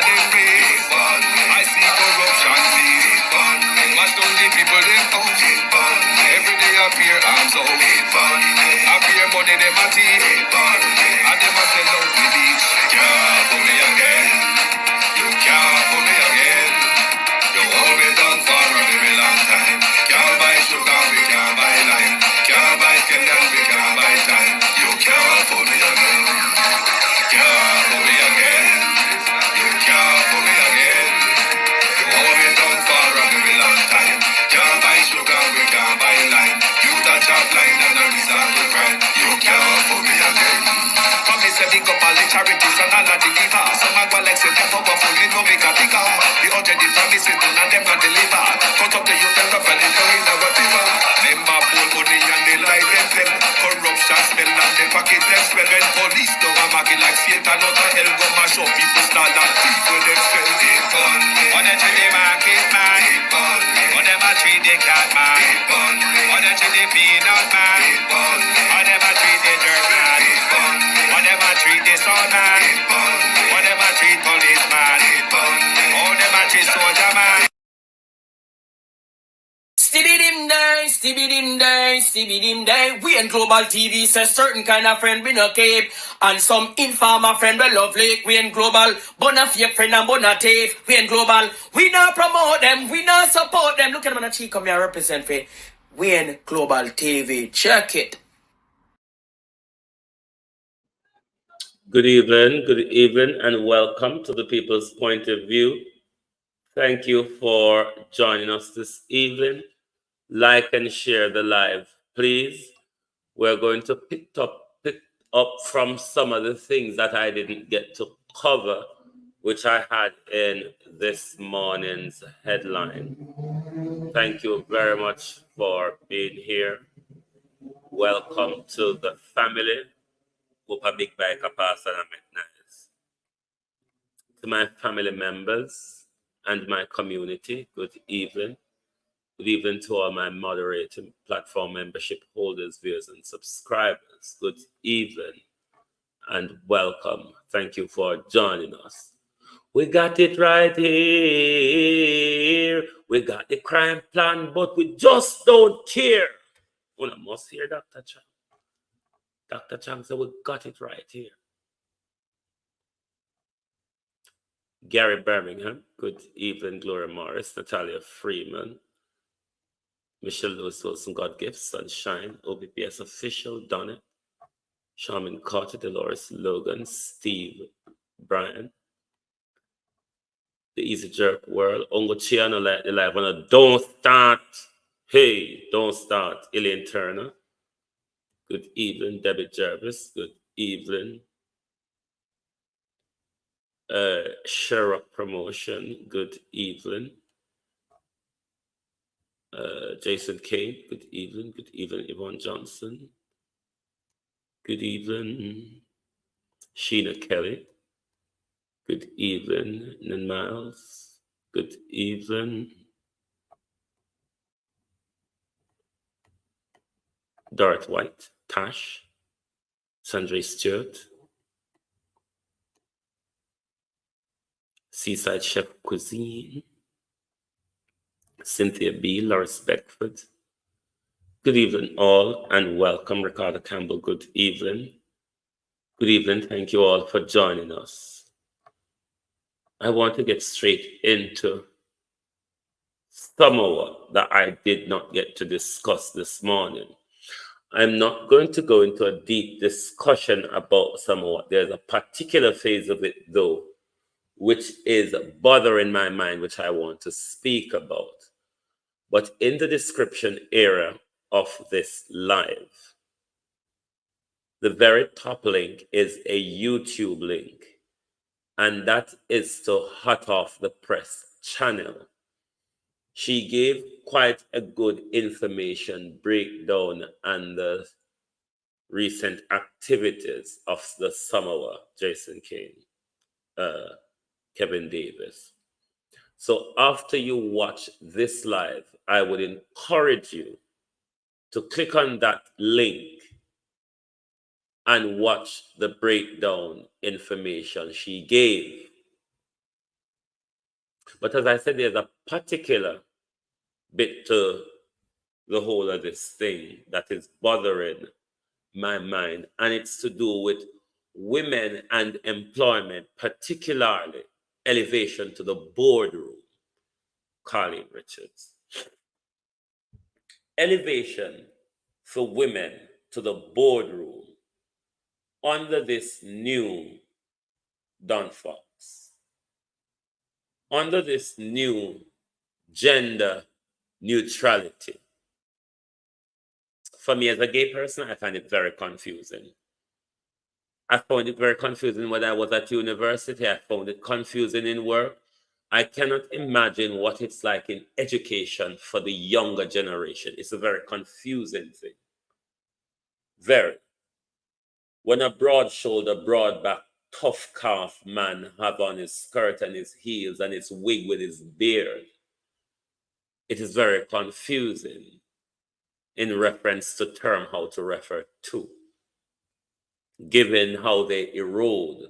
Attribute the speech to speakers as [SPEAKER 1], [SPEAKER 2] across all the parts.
[SPEAKER 1] them raise. I see corruption feed. Mash down the people them out. Every day appear arms out. Appear money them a thief. And them a sell out the beach. Can't for me again. You can't for me again. You hold me down for a very long time. Can't buy sugar, we can't buy lime. Can't buy scandal, we can't buy time. You can't for me again. Can't for me again. You can't for me again. You hold me down for a very long time. Can't buy sugar, we can't buy lime. You touch a blind and a resort to crime. You can't for me again. Come me say big up all the charities and all of the giver. Some a go like say them powerful, me no make a bigger. The hundred the promises, none of them can deliver. Cut up the youth and rough and it's going to whatever. Member bold money and they lie them. Corruption smell and they pocket them spell. When police don't have market like Satan out of hell go mash up people start and people them spell. What they treat the market man. What them a treat the cat man. What they treat the peanut man. What them a treat the dirt man. What them a treat the son man. What them a treat policeman. All them a treat soldier man. Stibbidim day. We in Global TV says certain kind of friend we no keep. And some informer friend we love like we in Global. Bona fake friend and bona tape. We in Global. We not promote them. We not support them. Look at them on the cheek come here represent for we in Global TV. Check it.
[SPEAKER 2] Good evening, and welcome to the People's Point of View. Thank you for joining us this evening. Like and share the live, please. We're going to pick up from some of the things that I didn't get to cover, which I had in this morning's headline. Thank you very much for being here. Welcome to the family. Hope a big bike a pass and I met nice. To my family members and my community, good evening. Good evening to all my moderating platform membership holders, viewers, and subscribers. Good evening and welcome. Thank you for joining us. We got it right here. We got the crime plan, but we just don't care. Well, I must hear Dr. Chang. Dr. Chang said we got it right here. Gary Birmingham, good evening. Gloria Morris, Natalia Freeman, Michelle Lewis Wilson, God Gift, Sunshine, OBPS Official, Donna, Charmin Carter, Dolores Logan, Steve Bryan, The Easy Jerk World, Ongo Chiano, the live one, Don't Start. Hey, Don't Start, Elaine Turner. Good evening, Debbie Jervis. Good evening. Sherrock Promotion. Good evening. Jason Kane. Good evening. Good evening, Yvonne Johnson. Good evening, Sheena Kelly. Good evening, Nan Miles. Good evening, Dorothy White, Tash, Sandra Stewart, Seaside Chef Cuisine, Cynthia B., Loris Beckford. Good evening, all, and welcome, Ricardo Campbell. Good evening. Good evening. Thank you all for joining us. I want to get straight into Samoa that I did not get to discuss this morning. I'm not going to go into a deep discussion about Samoa. There's a particular phase of it, though, which is bothering my mind, which I want to speak about. But in the description area of this live, the very top link is a YouTube link, and that is to Hot Off the Press channel. She gave quite a good information breakdown on the recent activities of the Samoa, Jason Kane, Kevin Davis. So after you watch this live, I would encourage you to click on that link and watch the breakdown information she gave. But as I said, there's a particular bit to the whole of this thing that is bothering my mind, and it's to do with women and employment, particularly elevation to the boardroom. Colleen Richards. Elevation for women to the boardroom under this new Don Fox, under this new gender neutrality. For me as a gay person, I find it very confusing. I found it very confusing when I was at university. I found it confusing in work. I cannot imagine what it's like in education for the younger generation. It's a very confusing thing. Very. When a broad shoulder, broad back, tough calf man have on his skirt and his heels and his wig with his beard, it is very confusing in reference to term how to refer to, given how they erode,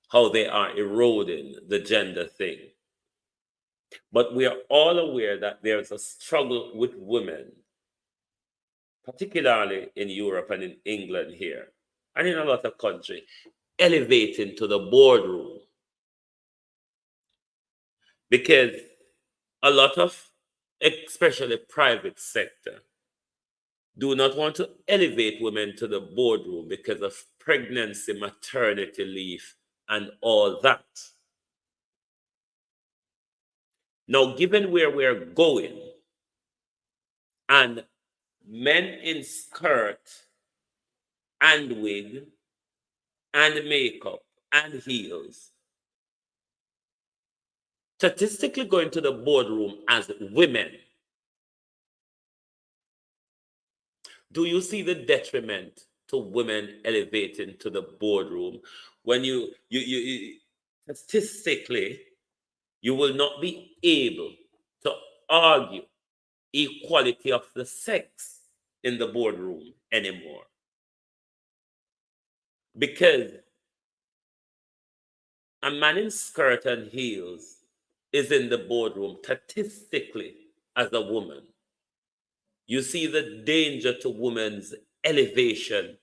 [SPEAKER 2] how they are eroding the gender thing. But we are all aware that there's a struggle with women, particularly in Europe and in England here, and in a lot of countries, elevating to the boardroom. Because a lot of, especially private sector, do not want to elevate women to the boardroom because of pregnancy, maternity leave, and all that. Now, given where we're going, and men in skirt and wig and makeup and heels, statistically going to the boardroom as women, do you see the detriment to women elevating to the boardroom when you statistically you will not be able to argue equality of the sex in the boardroom anymore? Because a man in skirt and heels is in the boardroom statistically as a woman. You see the danger to women's elevation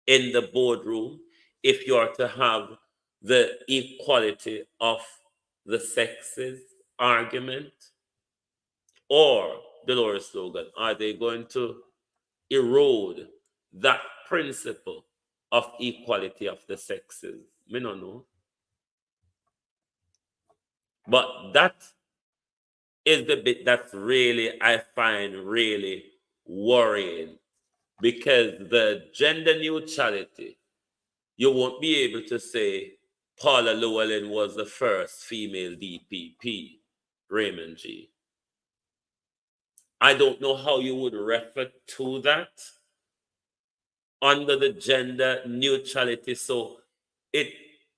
[SPEAKER 2] in the boardroom if you are to have the equality of the sexes argument? Or, Dolores slogan, are they going to erode that principle of equality of the sexes? Me no know. But that is the bit that's really, I find really worrying, because the gender neutrality, you won't be able to say Paula Llewellyn was the first female DPP, Raymond G. I don't know how you would refer to that under the gender neutrality, so it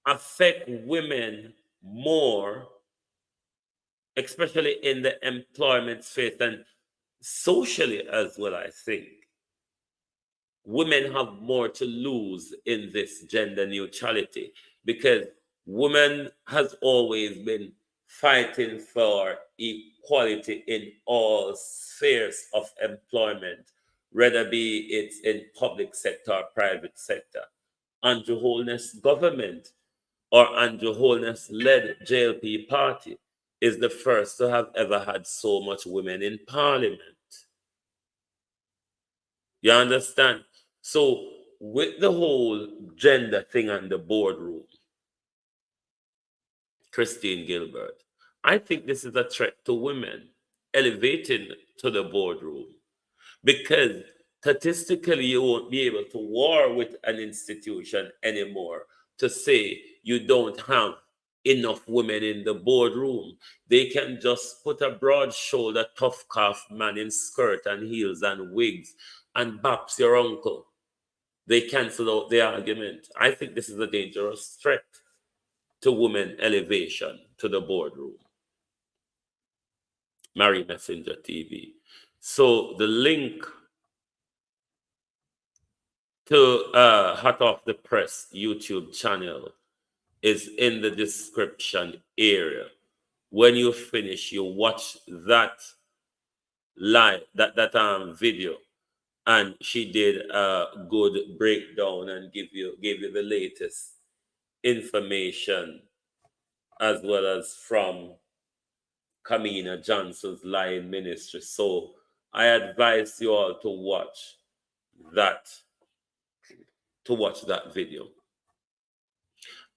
[SPEAKER 2] affects women more, especially in the employment space and socially as well. I think women have more to lose in this gender neutrality, because women has always been fighting for equality in all spheres of employment, whether be it in public sector or private sector. Andrew Holness government or Andrew Holness led JLP party is the first to have ever had so much women in parliament. You understand? So with the whole gender thing on the boardroom, Christine Gilbert, I think this is a threat to women elevating to the boardroom, because statistically you won't be able to war with an institution anymore to say you don't have enough women in the boardroom. They can just put a broad shoulder, tough calf man in skirt and heels and wigs and baps your uncle. They cancel out the argument. I think this is a dangerous threat to women elevation to the boardroom. Mary Messenger TV. So the link to Hot Off the Press YouTube channel is in the description area. when you finish, you watch that video, and she did a good breakdown and gave you the latest information, as well as from Kamina Johnson's Lion Ministry. So I advise you all to watch that video.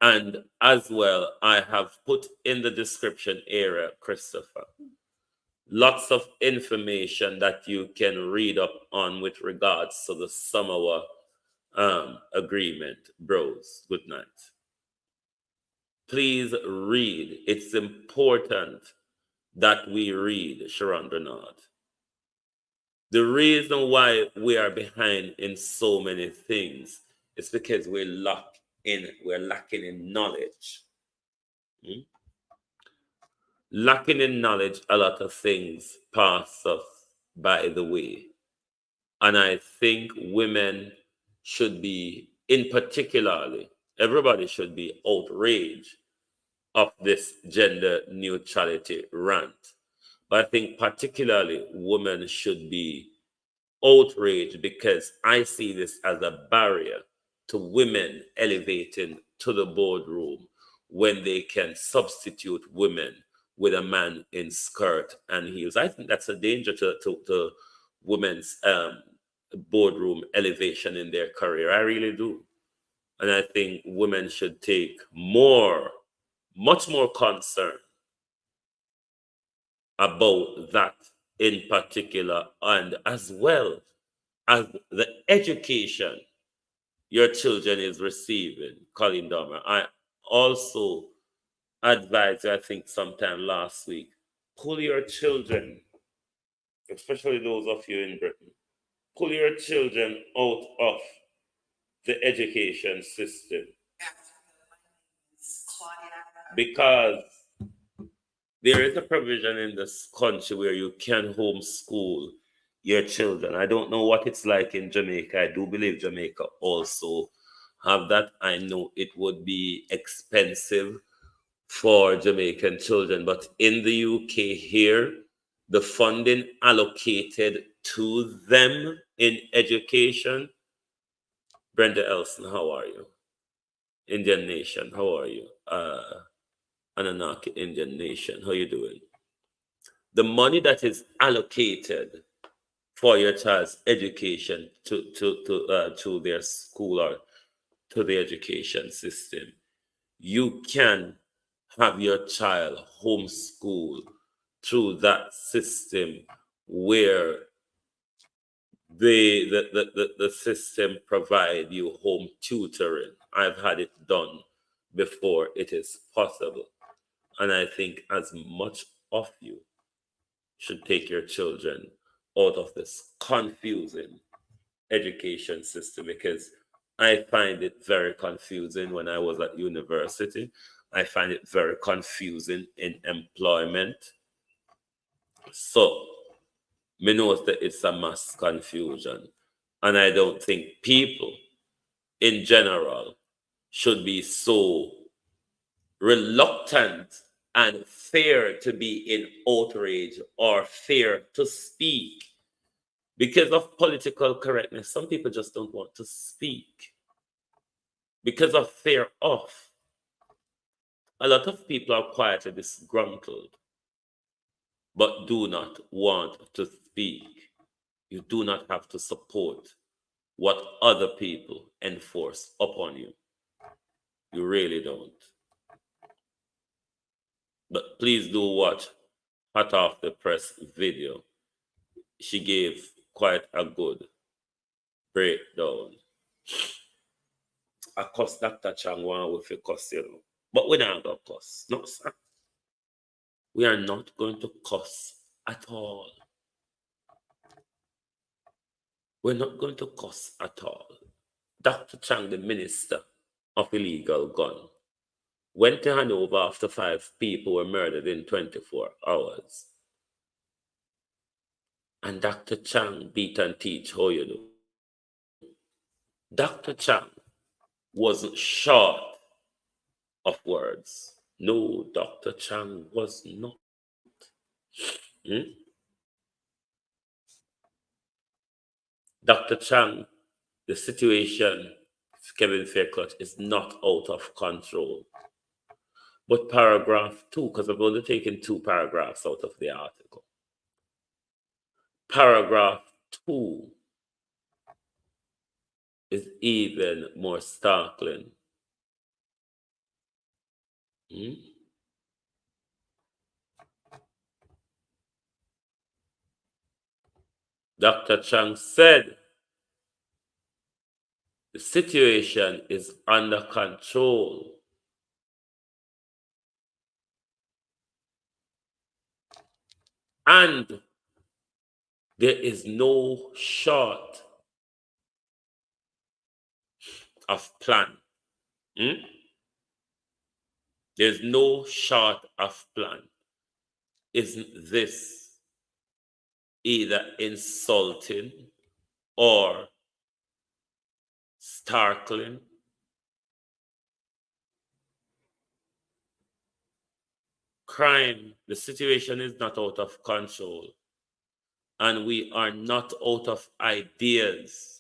[SPEAKER 2] And as well, I have put in the description area, Christopher, lots of information that you can read up on with regards to the Samoa agreement. Bros, good night. Please read. It's important that we read, Sharon Bernard. The reason why we are behind in so many things is because we're lacking in knowledge. Lacking in knowledge, a lot of things pass us by the way. And I think women should be, in particularly, everybody should be outraged of this gender neutrality rant. But I think particularly women should be outraged because I see this as a barrier to women elevating to the boardroom when they can substitute women with a man in skirt and heels. I think that's a danger to women's boardroom elevation in their career. I really do. And I think women should take much more concern about that in particular, and as well as the education your children is receiving. Colin Dormer, I also advised, I think sometime last week, pull your children, especially those of you in Britain, pull your children out of the education system, because there is a provision in this country where you can homeschool your children. I don't know what it's like in Jamaica. I do believe Jamaica also have that. I know it would be expensive for Jamaican children, but in the UK here, the funding allocated to them in education. Brenda Elson, how are you? Indian Nation, how are you? Anunnaki Indian Nation, how you doing? The money that is allocated for your child's education to their school or to the education system, you can have your child homeschool through that system where the system provide you home tutoring. I've had it done before. It is possible. And I think as much of you should take your children out of this confusing education system, because I find it very confusing when I was at university. I find it very confusing in employment. So, me knows that it's a mass confusion. And I don't think people in general should be so reluctant and fear to be in outrage or fear to speak because of political correctness. Some people just don't want to speak because of fear of. A lot of people are quietly disgruntled but do not want to speak. You do not have to support what other people enforce upon you. You really don't. But please do watch Hot Off the Press video. She gave quite a good breakdown. I cuss Dr. Chang one with a cuss, you know. But we're not going to cuss. No, sir. We are not going to cuss at all. We're not going to cuss at all. Dr. Chang, the minister of illegal gun, went to hand over after 5 people were murdered in 24 hours. And Dr. Chang beat and teach how you do. Dr. Chang wasn't short of words. No, Dr. Chang was not. Hmm? Dr. Chang, the situation, Kevin Fairclough, is not out of control. But paragraph 2, because I've only taken 2 paragraphs out of the article. Paragraph 2 is even more startling. Hmm? Dr. Chang said the situation is under control. And there is no short of plan. Hmm? There's no short of plan. Isn't this either insulting or startling? Crime, the situation is not out of control, and we are not out of ideas.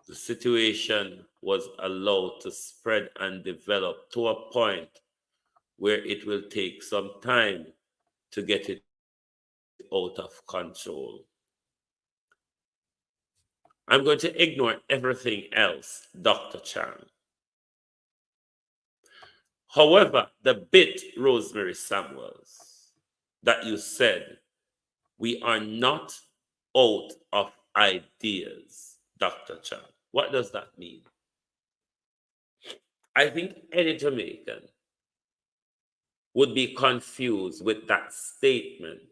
[SPEAKER 2] The situation was allowed to spread and develop to a point where it will take some time to get it out of control. I'm going to ignore everything else, Dr. Chang. However, the bit, Rosemary Samuels, that you said, we are not out of ideas, Dr. Chang. What does that mean? I think any Jamaican would be confused with that statement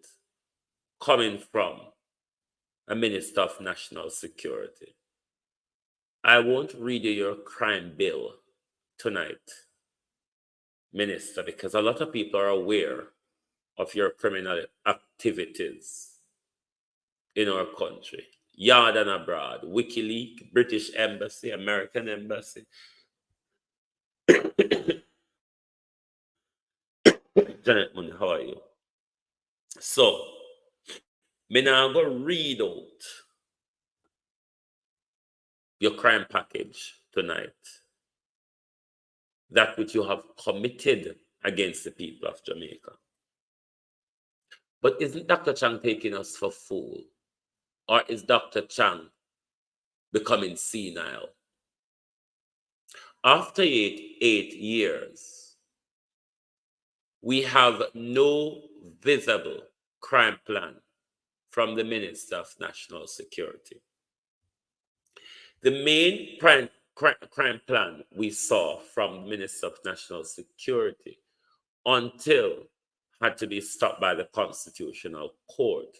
[SPEAKER 2] coming from a Minister of National Security. I won't read you your crime bill tonight, Minister, because a lot of people are aware of your criminal activities in our country. Yard and abroad, WikiLeaks, British Embassy, American Embassy. Janet Moon, how are you? So, me now go read out your crime package tonight. That which you have committed against the people of Jamaica. But isn't Dr. Chang taking us for fool? Or is Dr. Chang becoming senile? After 8 years, we have no visible crime plan from the Minister of National Security. The main crime plan we saw from the Minister of National Security until had to be stopped by the Constitutional Court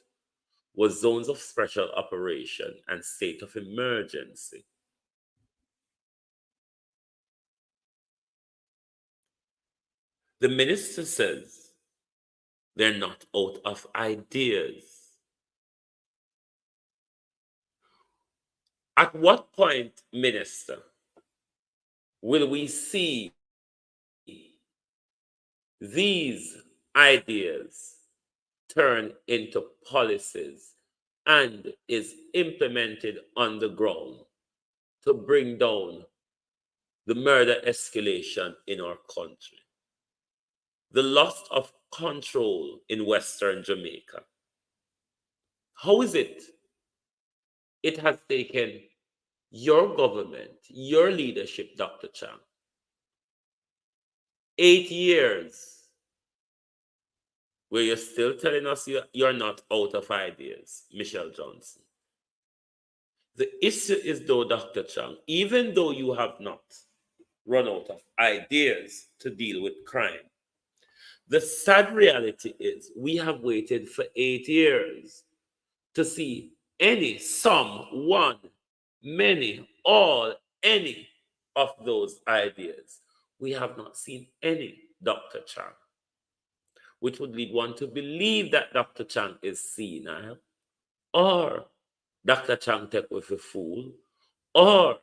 [SPEAKER 2] was zones of special operation and state of emergency. The minister says they're not out of ideas. At what point, Minister, will we see these ideas turn into policies and is implemented on the ground to bring down the murder escalation in our country? The loss of control in Western Jamaica. How is it? It has taken your government, your leadership, Dr. Chang, 8 years, where you're still telling us you're not out of ideas, Michelle Johnson. The issue is, though, Dr. Chang, even though you have not run out of ideas to deal with crime, the sad reality is we have waited for 8 years to see any, some, one, many, all, any of those ideas. We have not seen any, Dr. Chang, which would lead one to believe that Dr. Chang is senile, or Dr. Chang take with a fool, or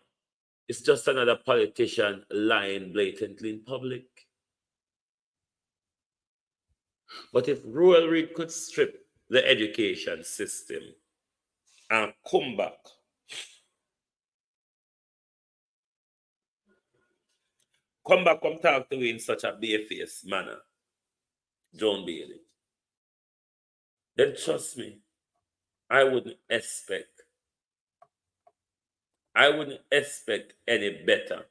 [SPEAKER 2] it's just another politician lying blatantly in public. But if Ruel Reid could strip the education system and come back, come talk to me in such a barefaced manner, Joan Bailey, then trust me, I wouldn't expect any better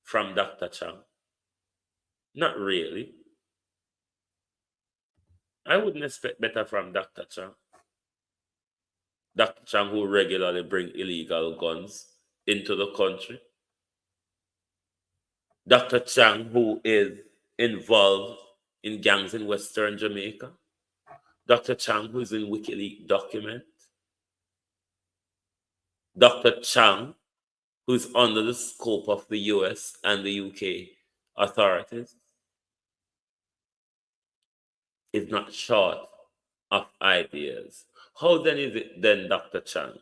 [SPEAKER 2] from Dr. Chang. Not really. I wouldn't expect better from Dr. Chang. Dr. Chang, who regularly bring illegal guns into the country. Dr. Chang, who is involved in gangs in Western Jamaica. Dr. Chang, who is in WikiLeaks document. Dr. Chang, who is under the scope of the US and the UK authorities, is not short of ideas. How then is it then, Dr. Chang,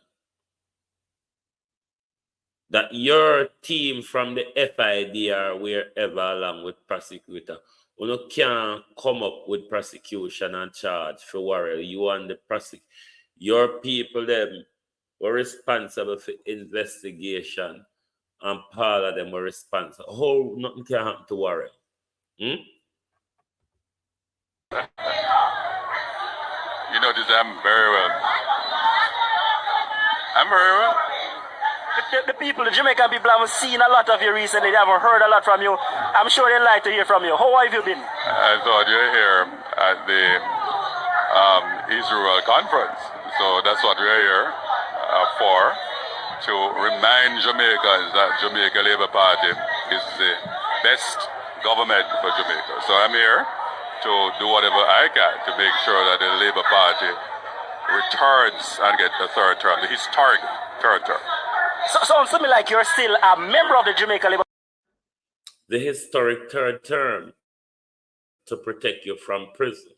[SPEAKER 2] that your team from the FIDR, wherever, along with prosecutor, you can't come up with prosecution and charge for Warrior? You and the your people them were responsible for investigation, and part of them were responsible. How nothing can happen to Warrior?
[SPEAKER 3] You know this, I'm very well.
[SPEAKER 4] The people, the Jamaican people haven't seen a lot of you recently. They haven't heard a lot from you. I'm sure they'd like to hear from you. How have you been?
[SPEAKER 3] I thought you were here at the Israel conference. So that's what we're here for, to remind Jamaicans that Jamaica Labour Party is the best government for Jamaica. So I'm here to do whatever I can to make sure that the Labour Party returns and get the third term, the historic third term.
[SPEAKER 4] So sounds to me like you're still a member of the Jamaica Labour.
[SPEAKER 2] The historic third term to protect you from prison.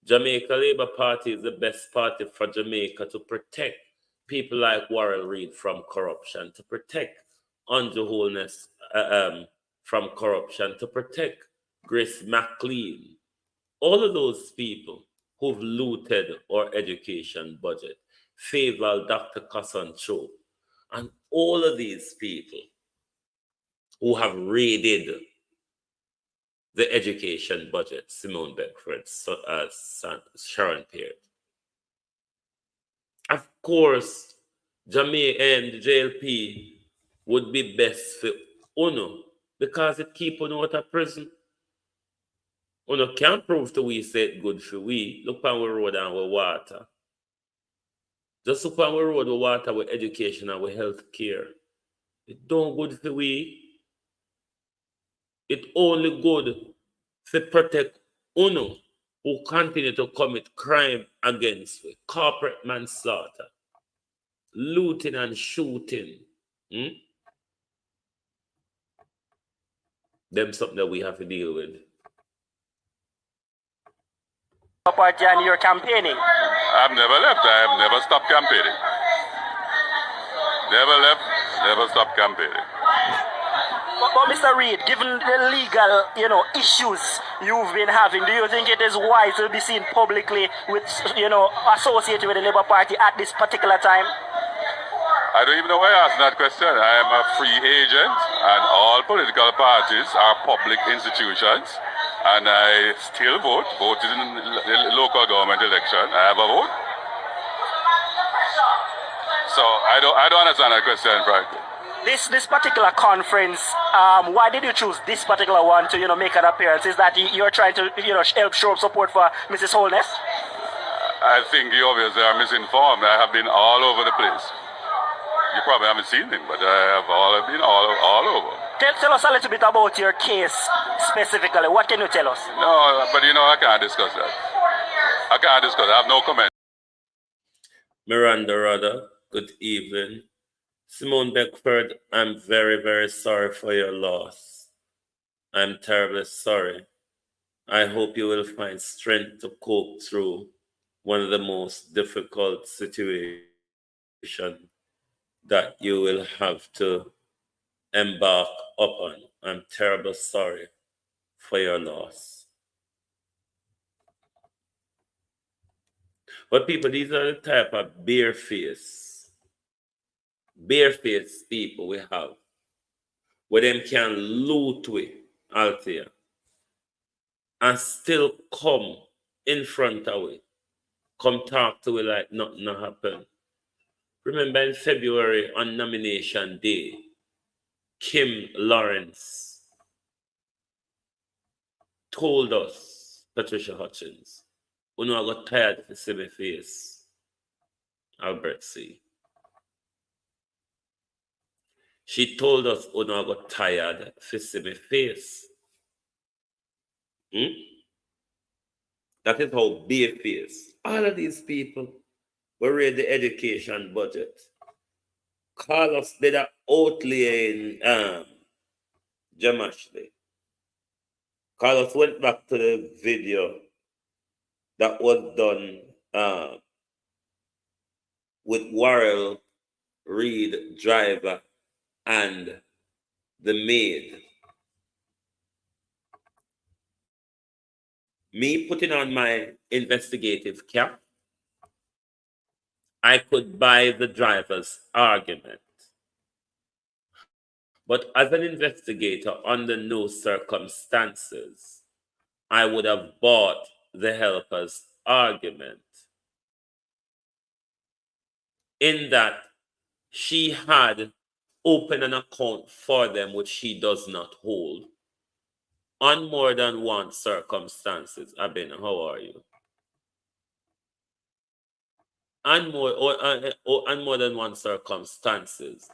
[SPEAKER 2] Jamaica Labour Party is the best party for Jamaica to protect people like Ruel Reid from corruption, to protect Andrew Holness from corruption, to protect Grace McLean. All of those people who've looted our education budget, favor Dr. Kassan Cho, and all of these people who have raided the education budget, Simone Beckford, Sharon Peart. Of course, Jamaica and the JLP would be best for UNO because it keep UNO out of prison. UNO can't prove to we say it good for we. Look on we road and we water. Just look on we road with water, with education and with health care. It don't good for we. It only good to protect UNO who continue to commit crime against we. Corporate manslaughter, looting and shooting. Them something that we have to deal with.
[SPEAKER 4] Party and you're campaigning.
[SPEAKER 3] I've never left. I have never stopped campaigning. Never left, never stopped campaigning.
[SPEAKER 4] But Mr. Reid, given the legal, issues you've been having, do you think it is wise to be seen publicly with, associated with the Labour Party at this particular time?
[SPEAKER 3] I don't even know why you asked that question. I am a free agent, and all political parties are public institutions, and I still vote. Voted in the local government election. I have a vote. So I don't understand that question, frankly.
[SPEAKER 4] This particular conference, why did you choose this particular one to, make an appearance? Is that you're trying to, help show support for Mrs. Holness?
[SPEAKER 3] I think you obviously are misinformed. I have been all over the place. You probably haven't seen me, but I have been all over.
[SPEAKER 4] Tell us a little bit about your case specifically. What can you tell us?
[SPEAKER 3] No, but I can't discuss that. I can't discuss. I have no comment.
[SPEAKER 2] Miranda Rudder, good evening. Simone Beckford, I'm very, very sorry for your loss. I'm terribly sorry. I hope you will find strength to cope through one of the most difficult situations that you will have to embark upon. I'm terribly sorry for your loss. But people, these are the type of barefaced people we have, where them can loot we out there and still come in front of we, come talk to we like nothing happened. Remember in February on nomination day, Kim Lawrence told us, Patricia Hutchins, I got tired to see my face, Albert C. She told us, I got tired to see my face. That is how barefaced. All of these people were read the education budget. Carlos did an outlay in Jamashley. Carlos went back to the video that was done with Ruel Reid, driver, and the maid. Me putting on my investigative cap, I could buy the driver's argument. But as an investigator, under no circumstances, I would have bought the helper's argument. In that she had opened an account for them which she does not hold. On more than one circumstances. Abin, how are you? On more than one circumstances,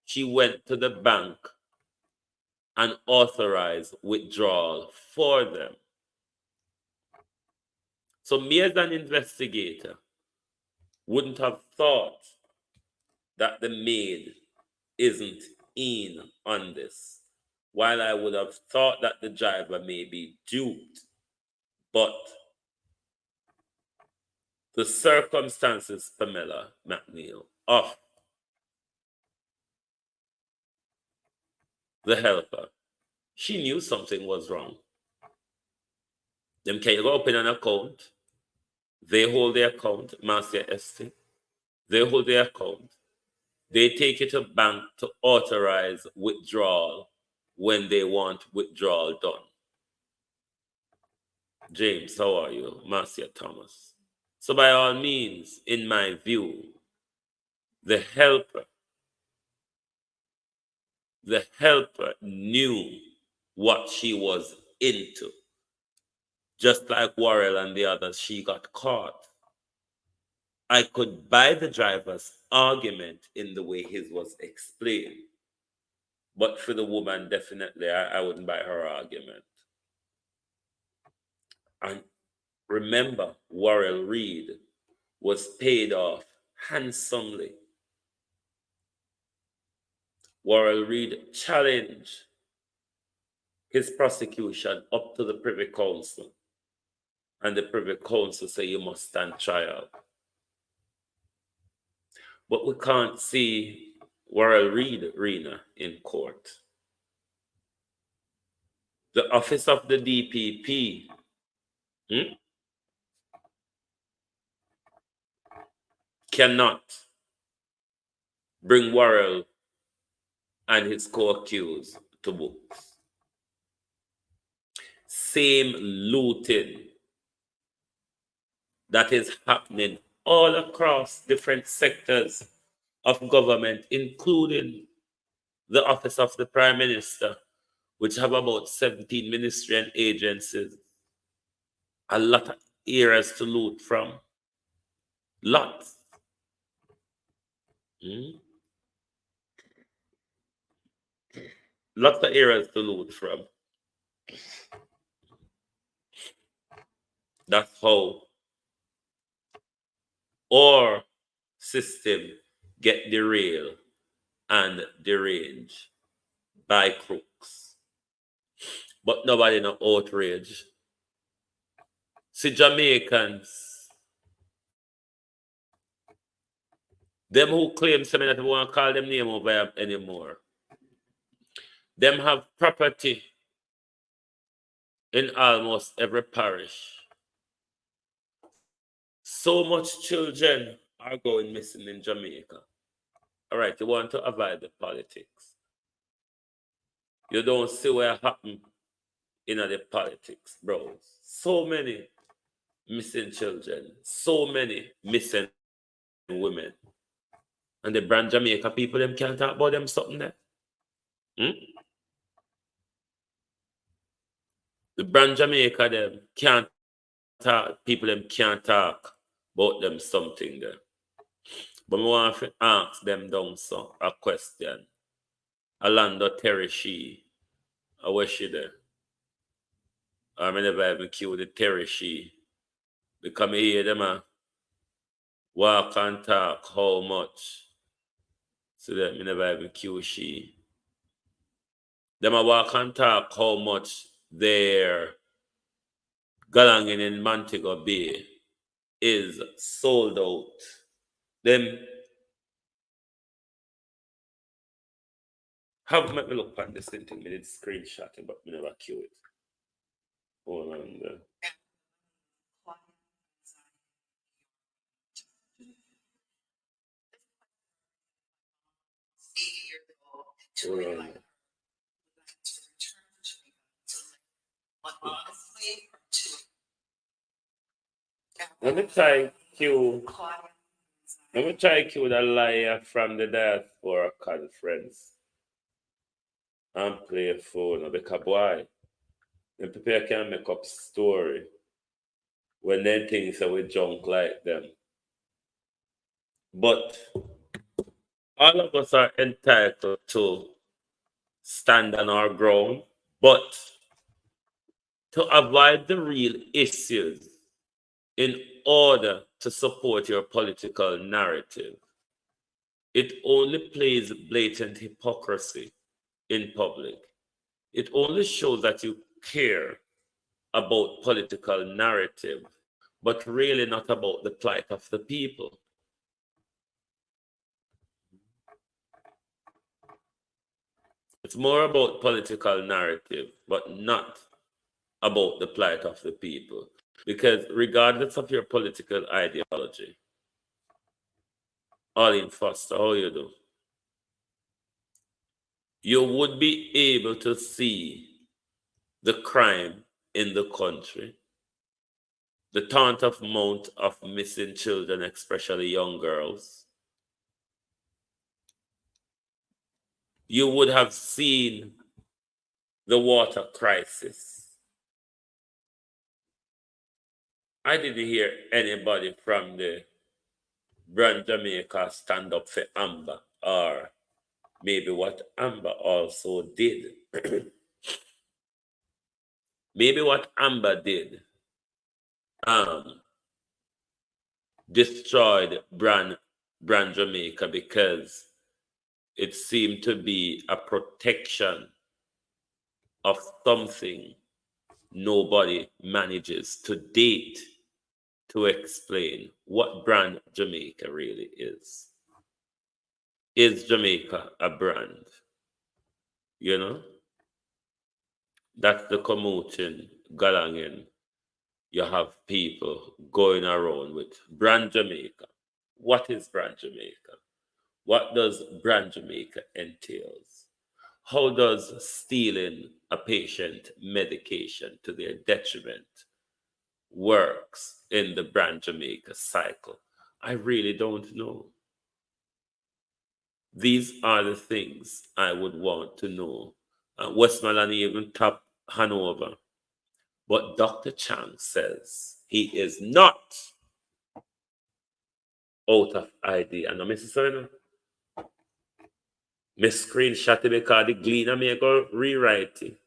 [SPEAKER 2] she went to the bank and authorized withdrawal for them. So me as an investigator wouldn't have thought that the maid isn't in on this, while I would have thought that the driver may be duped. But the circumstances, Pamela McNeil, of the helper, she knew something was wrong. Them can go open an account. They hold the account, Master ST. They hold the account. They take it to bank to authorize withdrawal when they want withdrawal done. James, how are you? Marcia Thomas. So by all means, in my view, the helper knew what she was into. Just like Ruel and the others, she got caught. I could buy the driver's argument in the way his was explained. But for the woman, definitely, I wouldn't buy her argument. And remember, Ruel Reid was paid off handsomely. Ruel Reid challenged his prosecution up to the Privy Council. And the Privy Council said, you must stand trial. But we can't see Ruel Reid, Rena, in court. The office of the DPP cannot bring Ruel and his co-accused to books. Same looting that is happening all across different sectors of government, including the office of the Prime Minister, which have about 17 ministry and agencies. A lot of areas to loot from. Lots. Lots of areas to loot from. That's how our system get derailed and deranged by crooks. But nobody no outrage. See, Jamaicans, them who claim something that we want to call them name over anymore, them have property in almost every parish. So much children are going missing in Jamaica. All right, you want to avoid the politics. You don't see what happened in the politics, bro. So many missing children, so many missing women. And the brand Jamaica people, them can't talk about them something there. The brand Jamaica, them can't talk, people them can't talk about them something there. But I want to ask them down so a question. Alando Tereshi, where she there? I never even kill the Tereshi. Because I hear them walk and talk how much. So that I never even kill she. Them a walk and talk how much their galangin in Montego Bay is sold out. Them have let me look at this thing, me did screenshot it, but me never kill it. Hold on there. Hold on there. Let me try cue the liar from the Diaspora conference and play a phone because boy, the people can make up story when they think so we junk like them. But all of us are entitled to stand on our ground, but to avoid the real issues in order to support your political narrative, it only plays blatant hypocrisy in public. It only shows that you care about political narrative, but really not about the plight of the people. It's more about political narrative, but not about the plight of the people. Because regardless of your political ideology, Arlene Foster, how you do? You would be able to see the crime in the country, the taunt of amount of missing children, especially young girls. You would have seen the water crisis. I didn't hear anybody from the brand Jamaica stand up for Amber, or maybe what Amber also did. Maybe what Amber did destroyed brand Jamaica because it seemed to be a protection of something nobody manages to date to explain what brand Jamaica really is. Is Jamaica a brand? You know? That's the commuting, galangin. You have people going around with brand Jamaica. What is brand Jamaica? What does brand Jamaica entails? How does stealing a patient medication to their detriment works in the brand Jamaica cycle? I really don't know. These are the things I would want to know. Westmoreland even top Hanover. But Dr. Chang says he is not out of idea. And Mrs. Serna, Miss screenshot it because the Gleaner may go rewrite it.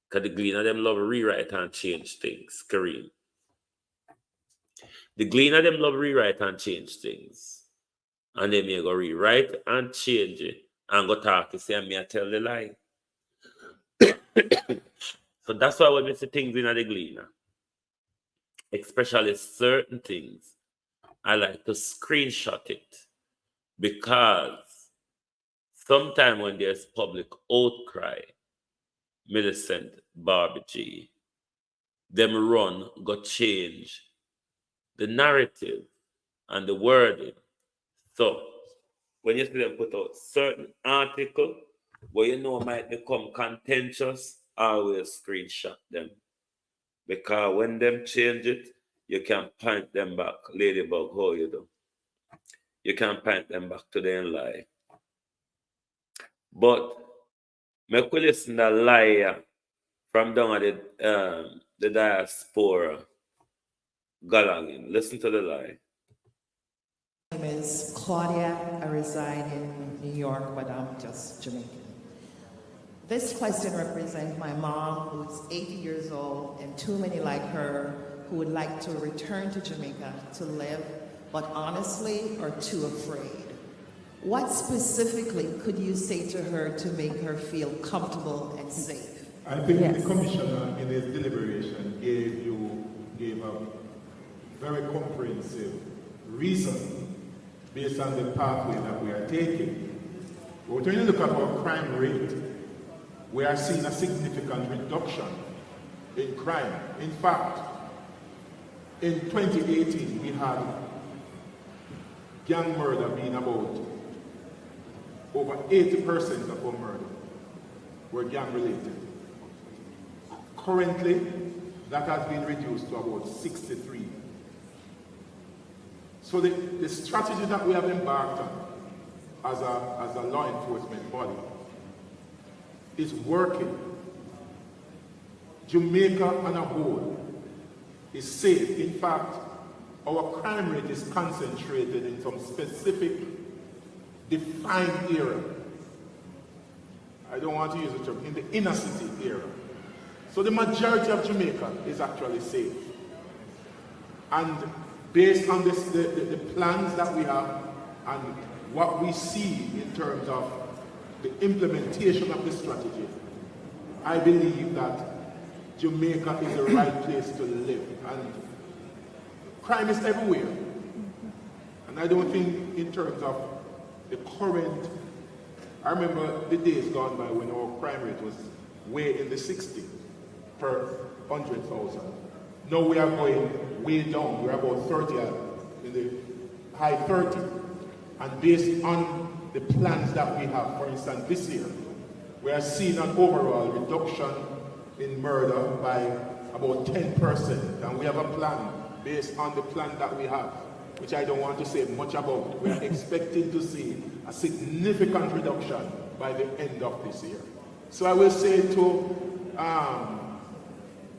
[SPEAKER 2] Because the Gleaner them love rewrite and change things, Kareem. The Gleaner them love rewrite and change things. And they may go rewrite and change it and go talk to say, me I tell the lie. So that's why when we see things in the Gleaner, especially certain things, I like to screenshot it because sometimes when there's public outcry, Millicent Barbie G, them run go change the narrative and the wording. So when you see them put out certain article where you know might become contentious, always screenshot them. Because when them change it, you can point them back. Ladybug, how you do? You can point them back to their lie. But me could listen to lie from down at the diaspora galangin. Listen to the lie.
[SPEAKER 5] My name is Claudia. I reside in New York, but I'm just Jamaican. This question represents my mom, who's 80 years old, and too many like her who would like to return to Jamaica to live, but honestly are too afraid. What specifically could you say to her to make her feel comfortable and safe?
[SPEAKER 6] I think the commissioner in his deliberation gave a very comprehensive reason based on the pathway that we are taking. But when you look at our crime rate, we are seeing a significant reduction in crime. In fact, in 2018, we had gang murder being about over 80% of our murder were gang related. Currently, that has been reduced to about 63. So the strategy that we have embarked on as a law enforcement body is working. Jamaica on a whole is safe. In fact, our crime rate is concentrated in some specific defined area. I don't want to use the term, in the inner city area. So the majority of Jamaica is actually safe. And based on this, the plans that we have and what we see in terms of the implementation of the strategy, I believe that Jamaica is the right place to live. And crime is everywhere. And I don't think in terms of the current, I remember the days gone by when our crime rate was way in the 60s per 100,000. Now we are going way down. We're about 30, in the high 30. And based on the plans that we have, for instance, this year, we are seeing an overall reduction in murder by about 10%. And we have a plan based on the plan that we have, which I don't want to say much about. We are expecting to see a significant reduction by the end of this year. So I will say to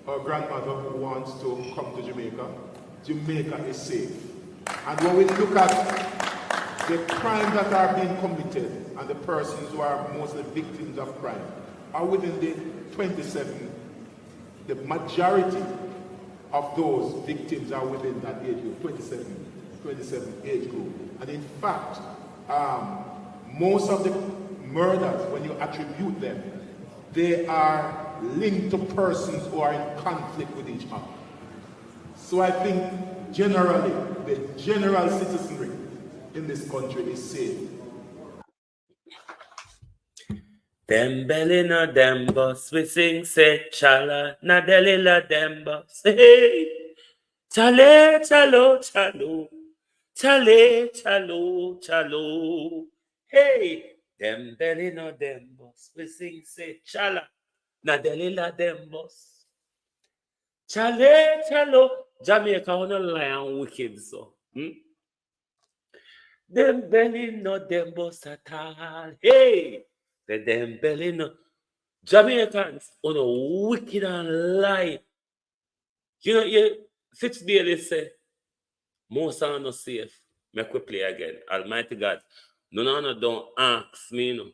[SPEAKER 6] our grandmother who wants to come to Jamaica, Jamaica is safe. And when we look at the crimes that are being committed and the persons who are mostly victims of crime are within the 27, the majority of those victims are within that age group, 27 age group. And in fact, most of the murders, when you attribute them, they are linked to persons who are in conflict with each other. So I think generally, the general citizenry in this country is safe.
[SPEAKER 2] Dem belly na dem boss, we sing say chala, na deli la dem boss, hey, chale, chalo, chalo, chale, chalo, chalo, hey, dem belly na dem boss, we sing say chala, na deli la dem boss, chale, chalo, Jamaica on a lion wicked so, Dem belly no dem boss at all, hey. The damn belly no Jamaicans on a wicked and lie. You know, you Fitzbailey say most are not safe. Make we play again. Almighty God. No, don't ask me, no.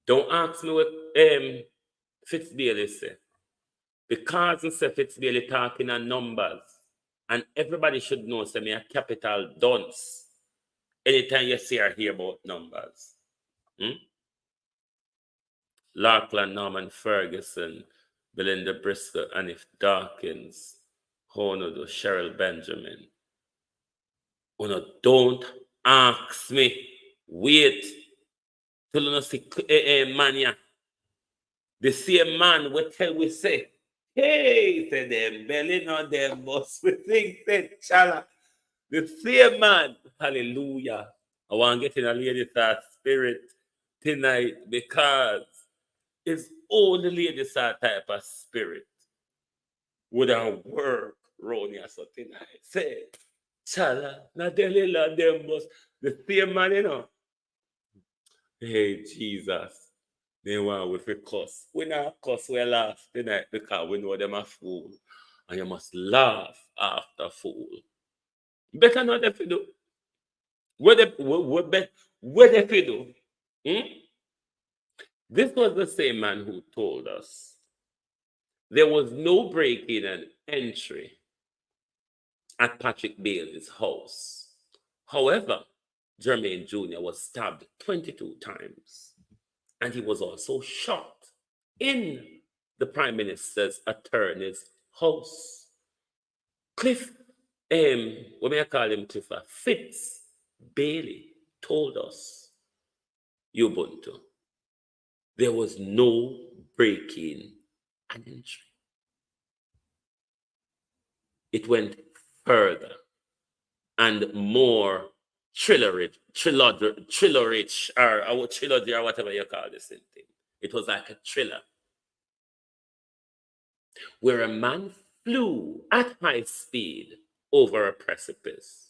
[SPEAKER 2] Don't ask me what Fitzbailey say. Because he say Fitzbailey talking in numbers. And everybody should know say me a capital dunce. Anytime you see or hear about numbers. Lachlan, Norman Ferguson, Belinda Briscoe, Anif Dawkins, Honodo, Cheryl Benjamin. Don't ask me. Wait till you see mania. The same man will tell we say Hey, say them belly on them must we think that chala. The same man. Hallelujah. I want to get in a lady that spirit tonight because it's only lady that type of spirit would have work round here so tonight. Say, chala, not them must the same man, you know. Hey, Jesus. They want with a cuss. We not cuss, we laugh tonight because we know them a fool. And you must laugh after fool. Better not if you do. What if you do? Hmm? This was the same man who told us there was no break-in and entry at Patrick Bailey's house. However, Jermaine Jr. was stabbed 22 times, and he was also shot in the Prime Minister's attorney's house. Cliff, what may I call him, Clifford? Fitz Bailey told us, Ubuntu, there was no break-in and entry. It went further and more trilogy, or trilogy, or whatever you call this thing. It was like a thriller where a man flew at high speed over a precipice,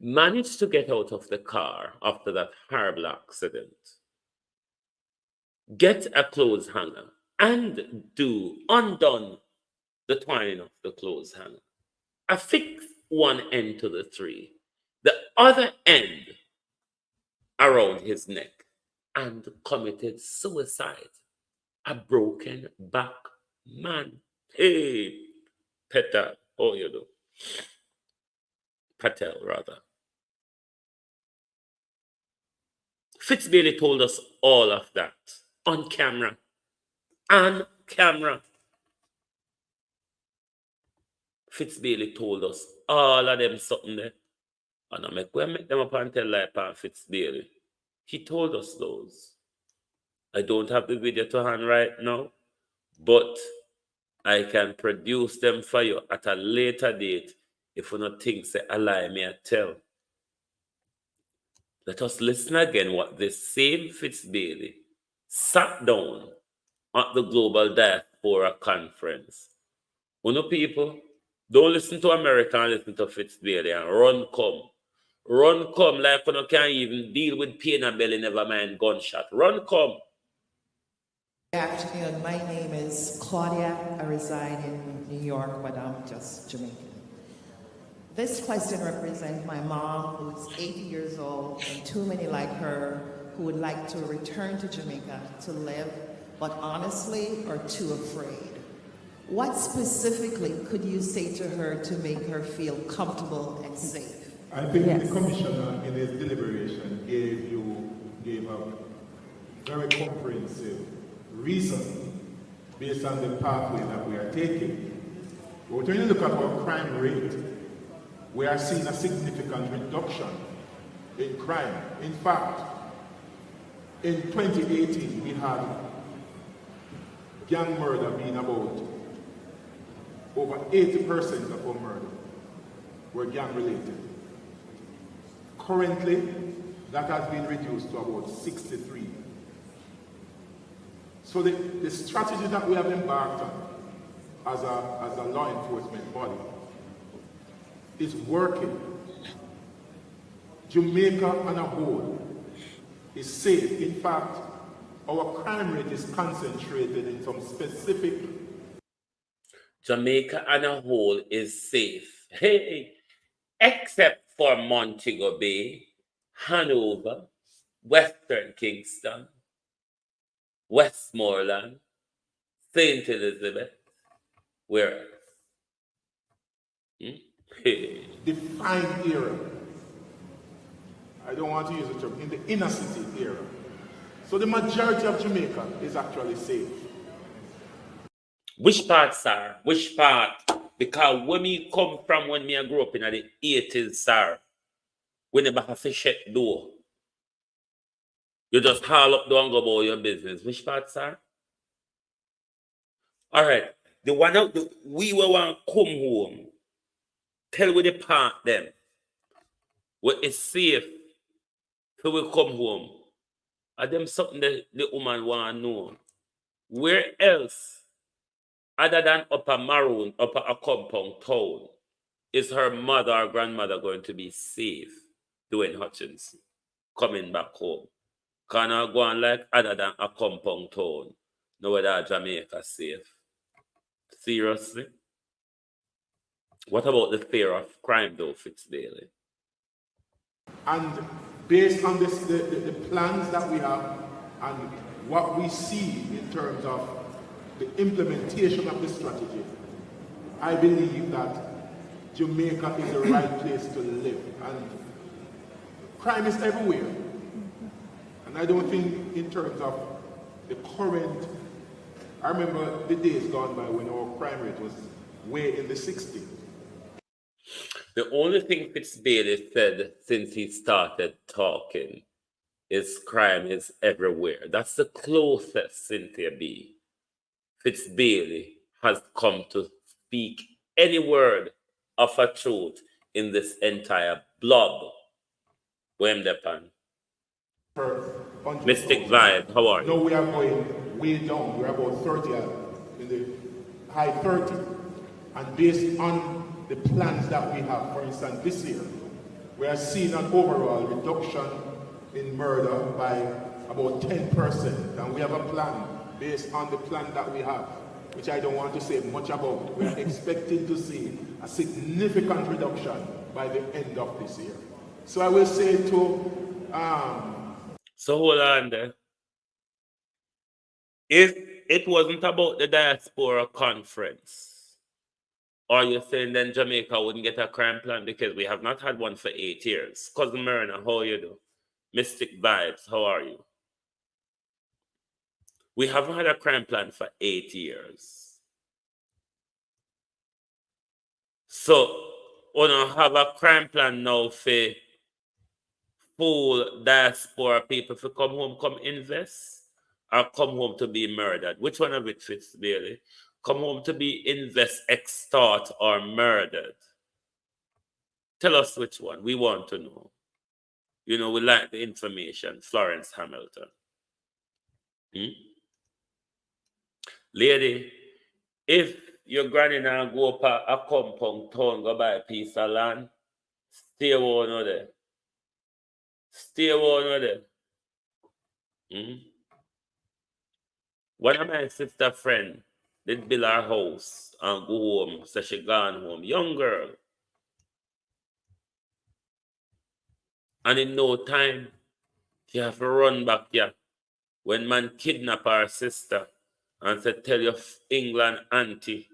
[SPEAKER 2] managed to get out of the car after that horrible accident, get a clothes hanger, and do undone the twine of the clothes hanger, affix one end to the tree, the other end around his neck, and committed suicide. A broken back man. Hey, Peter, how you do? Patel, rather. Fitzbailey told us all of that on camera. On camera. Fitzbailey told us all of them something there. And I make them up and tell like Fitzbailey. He told us those. I don't have the video to hand right now, but I can produce them for you at a later date if you not think say a lie me I tell. Let us listen again what this same Fitzbailey sat down at the Global Diaspora Conference. People, don't listen to America and listen to Fitzbailey and run come. Run come like you can't even deal with pain and belly, never mind gunshot. Run come.
[SPEAKER 5] Good afternoon. My name is Claudia. I reside in New York, but I'm just Jamaican. This question represents my mom, who's 80 years old, and too many like her who would like to return to Jamaica to live, but honestly are too afraid. What specifically could you say to her to make her feel comfortable and safe?
[SPEAKER 6] I think the commissioner in his deliberation gave a very comprehensive reason based on the pathway that we are taking. But when you look at our crime rate, we are seeing a significant reduction in crime. In fact, in 2018, we had gang murder being about over 80% of our murder were gang related. Currently, that has been reduced to about 63. So the strategy that we have embarked on as a law enforcement body is working. Jamaica on a whole is safe. In fact, our crime rate is concentrated in some specific.
[SPEAKER 2] Jamaica on a whole is safe. Hey, except for Montego Bay, Hanover, Western Kingston, Westmoreland, St. Elizabeth, where else? Hey.
[SPEAKER 6] Defined era. I don't want to use the term, in the inner city era. So the majority of Jamaica is actually safe.
[SPEAKER 2] Which part, sir? Which part? Because when me come from when me I grew up in the 80s, sir, we never have to shut door. You just haul up door and go about your business. Which part, sir? All right. The one out, we will want to come home. Tell we the part them. Where it's safe. So we come home. And them something that the woman want to know. Where else, other than Upper Maroon, Upper a compound town, is her mother or grandmother going to be safe doing Hutchins coming back home? Can I go on like other than a compound town? No whether Jamaica safe. Seriously? What about the fear of crime though, Fitzbailey?
[SPEAKER 6] And based on this, the plans that we have and what we see in terms of the implementation of the strategy, I believe that Jamaica is the right place to live. And crime is everywhere. And I don't think in terms of the current, I remember the days gone by when our crime rate was way in the 60s.
[SPEAKER 2] The only thing Fitzbailey said since he started talking is crime is everywhere. That's the closest Cynthia B. Fitzbailey has come to speak any word of a truth in this entire blob. Where am Depan? Mystic Vibe, how are you?
[SPEAKER 6] No, we are going way down. We're about 30, in the high 30. And based on the plans that we have, for instance, this year, we are seeing an overall reduction in murder by about 10%. And we have a plan based on the plan that we have, which I don't want to say much about. We are expecting to see a significant reduction by the end of this year. So I will say to...
[SPEAKER 2] So hold on there. If it wasn't about the Diaspora conference, are you saying then Jamaica wouldn't get a crime plan because we have not had one for 8 years? Cousin Myrna, how you do? Mystic Vibes, how are you? We haven't had a crime plan for 8 years. So, we don't have a crime plan now for full diaspora people to come home, come invest, or come home to be murdered. Which one of it fits, Bailey? Come home to be invest, extort, or murdered. Tell us which one. We want to know. You know, we like the information. Florence Hamilton. Lady, if your granny now go up a compound town, go buy a piece of land, stay one of there. Stay one of there. One of my sister friend did build her house and go home, so she gone home. Young girl. And in no time, she have to run back here. When man kidnap her sister and say, tell your England auntie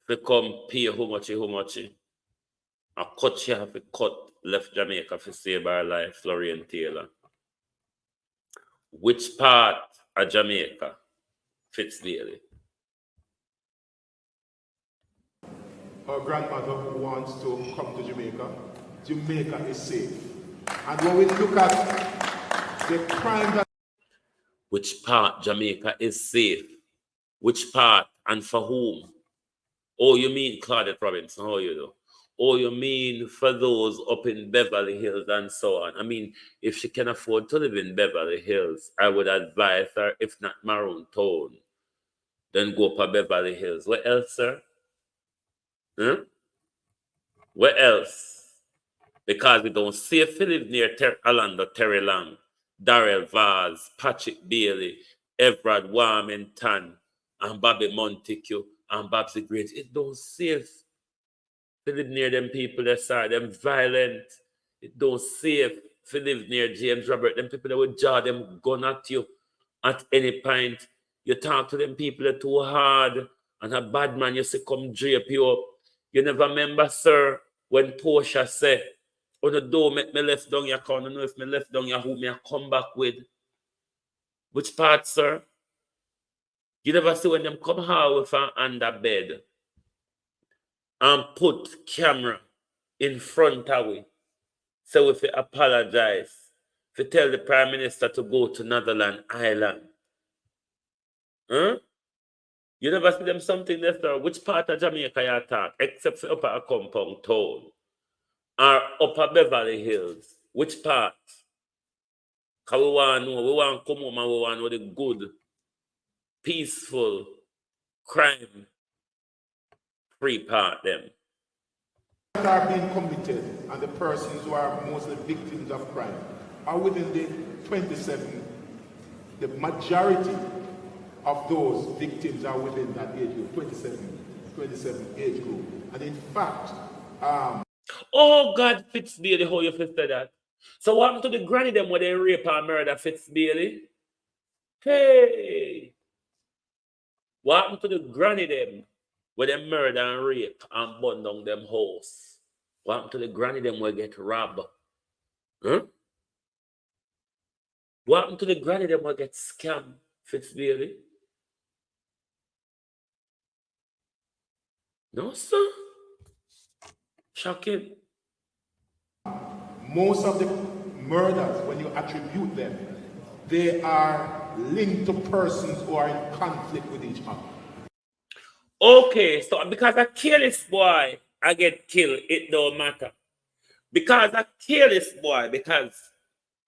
[SPEAKER 2] to come pay how much. A cut she have to cut, left Jamaica to save her life, Florian Taylor. Which part of Jamaica fits Bailey?
[SPEAKER 6] Our grandmother who wants to come to Jamaica, Jamaica is safe. And when we look at the crime that...
[SPEAKER 2] Which part Jamaica is safe? Which part and for whom? Oh, you mean Claudette Robinson, how you do? Oh, you mean for those up in Beverly Hills and so on? I mean, if she can afford to live in Beverly Hills, I would advise her, if not Maroon Town, then go to Beverly Hills. Where else, sir? Where else? Because we don't see if you live near Orlando, Terry Lang, Darrell Vaz, Patrick Bailey, Everard Warmington, and Bobby Montague, and Babsy Grace. It don't safe. If you live near them people that are them violent. It don't safe. If you live near James Robert, them people that would jaw them gun at you at any point. You talk to them people that too hard, and a bad man you say come drape you up. You never remember, sir, when Portia said, oh, the door make me left down your corner. I don't know if me left down your who me I come back with. Which part, sir? You never see when them come out with an under bed and put camera in front of we. So if you apologize, if you tell the Prime Minister to go to Netherlands Island. You never see them something there, sir. Which part of Jamaica you talk? Except for upper compound town or upper Beverly Hills. Which part? Because we want to know. We want to come home and we want to know the good, peaceful, crime-free part them.
[SPEAKER 6] Are being committed and the persons who are mostly victims of crime are within the 27. The majority of those victims are within that age group, 27 age group. And in fact,
[SPEAKER 2] oh God, Fitzbailey, how you fit that? So what happened to the granny them where they rape and murder Fitzbailey? Hey! What happened to the granny them where they murder and rape and burn down them house? What happened to the granny them where get robbed? Huh? What happened to the granny them where get scammed, Fitzbailey? No, sir. Shocking.
[SPEAKER 6] most of the murders, when you attribute them, they are linked to persons who are in conflict with each other.
[SPEAKER 2] Okay, so because I kill this boy, I get killed, it don't matter. Because I kill this boy, because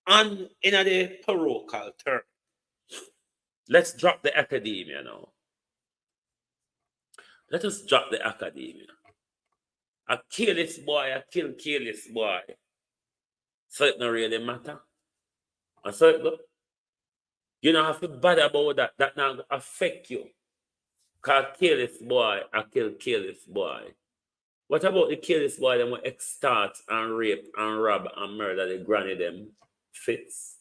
[SPEAKER 2] in the parochial term, let's drop the academia now. Let us drop the academia. I kill this boy, I kill this boy. So it don't really matter. And so it look, you don't have to bother about that. That not affect you. Because I kill this boy, I kill this boy. What about the kill this boy them will extort and rape and rob and murder the granny them fits?